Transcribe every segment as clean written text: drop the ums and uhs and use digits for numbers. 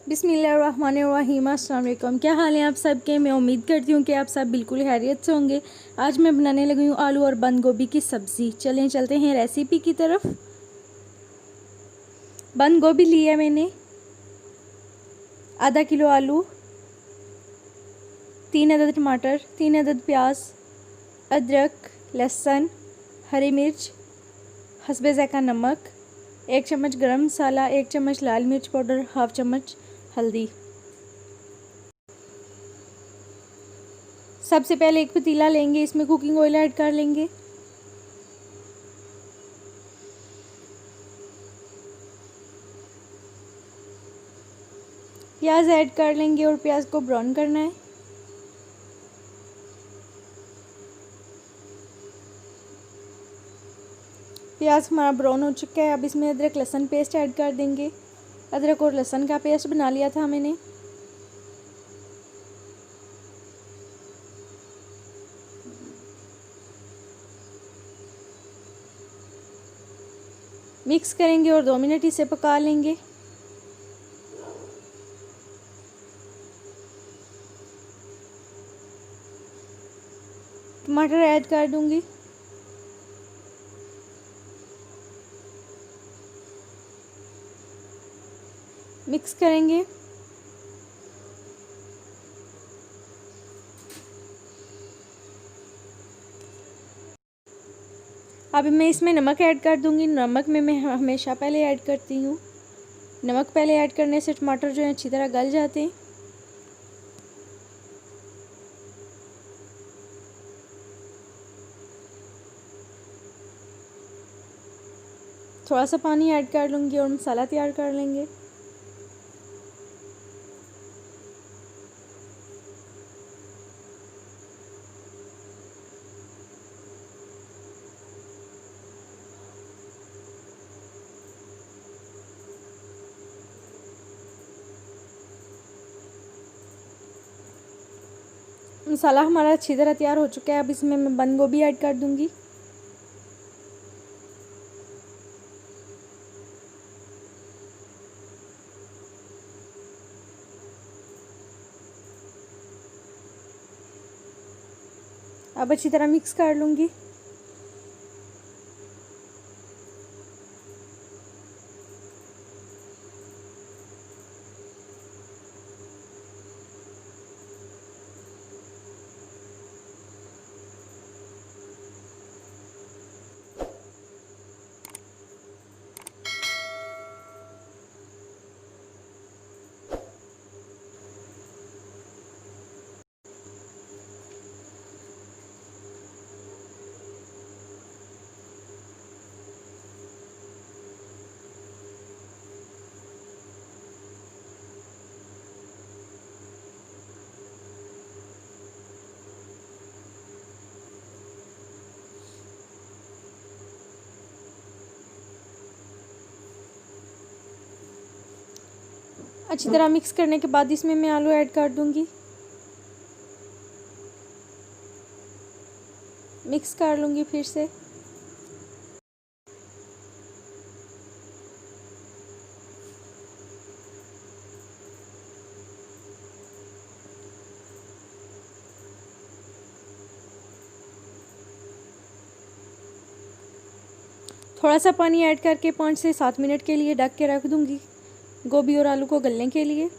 बिस्मिल्लाहिर्रहमानिर्रहीम। अस्सलाम वालेकुम। क्या हाल है आप सबके। मैं उम्मीद करती हूँ कि आप सब बिल्कुल खैरियत से होंगे। आज मैं बनाने लगी हूँ आलू और बंद गोभी की सब्ज़ी। चलते हैं रेसिपी की तरफ। बंद गोभी लिया मैंने, आधा किलो आलू, 3 अदद टमाटर, 3 अदद प्याज, अदरक, लहसुन, हरी मिर्च, हस्बे ज़ायक़ा नमक, 1 चम्मच गरम मसाला, 1 चम्मच लाल मिर्च पाउडर, हाफ चम्मच हल्दी। सबसे पहले एक पतीला लेंगे, इसमें कुकिंग ऑयल ऐड कर लेंगे। प्याज ऐड कर लेंगे और प्याज को ब्राउन करना है। प्याज हमारा ब्राउन हो चुका है। अब इसमें अदरक लहसुन पेस्ट ऐड कर देंगे। अदरक और लहसुन का पेस्ट बना लिया था मैंने। मिक्स करेंगे और 2 मिनट इसे पका लेंगे। टमाटर ऐड कर दूंगी। मिक्स करेंगे। अब मैं इसमें नमक ऐड कर दूंगी। नमक में मैं हमेशा पहले ऐड करती हूँ। नमक पहले ऐड करने से टमाटर जो है अच्छी तरह गल जाते हैं। थोड़ा सा पानी ऐड कर लूँगी और मसाला तैयार कर लेंगे। मसाला हमारा अच्छी तरह तैयार हो चुका है। अब इसमें मैं बंद गोभी ऐड कर दूंगी। अब अच्छी तरह मिक्स कर लूँगी। अच्छी तरह मिक्स करने के बाद इसमें मैं आलू ऐड कर दूंगी। मिक्स कर लूँगी फिर से। थोड़ा सा पानी ऐड करके 5 से 7 मिनट के लिए ढक के रख दूंगी, गोभी और आलू को गलने के लिए।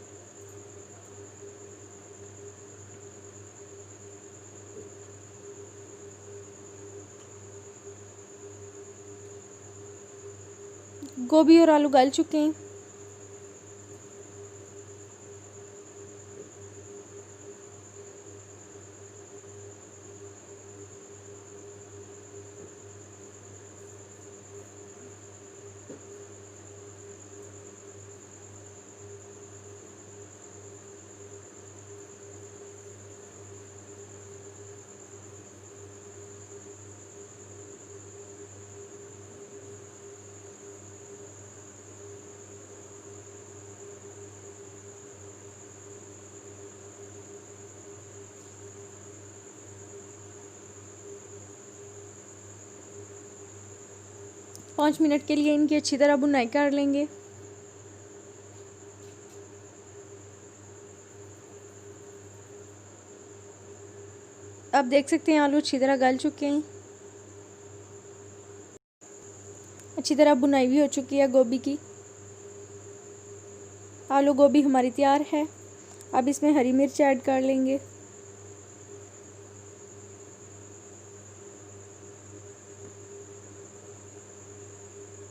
गोभी और आलू गल चुके हैं। पाँच मिनट के लिए इनकी अच्छी तरह भुनाई कर लेंगे। आप देख सकते हैं आलू अच्छी तरह गल चुके हैं, अच्छी तरह बुनाई भी हो चुकी है गोभी की। आलू गोभी हमारी तैयार है। अब इसमें हरी मिर्च ऐड कर लेंगे।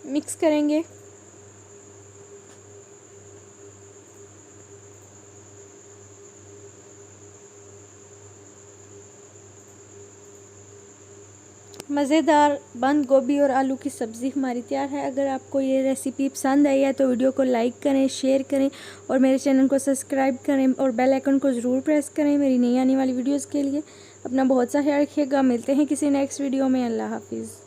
मिक्स करेंगे। मज़ेदार बंद गोभी और आलू की सब्ज़ी हमारी तैयार है। अगर आपको ये रेसिपी पसंद आई है तो वीडियो को लाइक करें, शेयर करें और मेरे चैनल को सब्सक्राइब करें और बेल आइकन को ज़रूर प्रेस करें मेरी नई आने वाली वीडियोस के लिए। अपना बहुत सा ख्याल रखिएगा। मिलते हैं किसी नेक्स्ट वीडियो में। अल्लाह हाफिज़।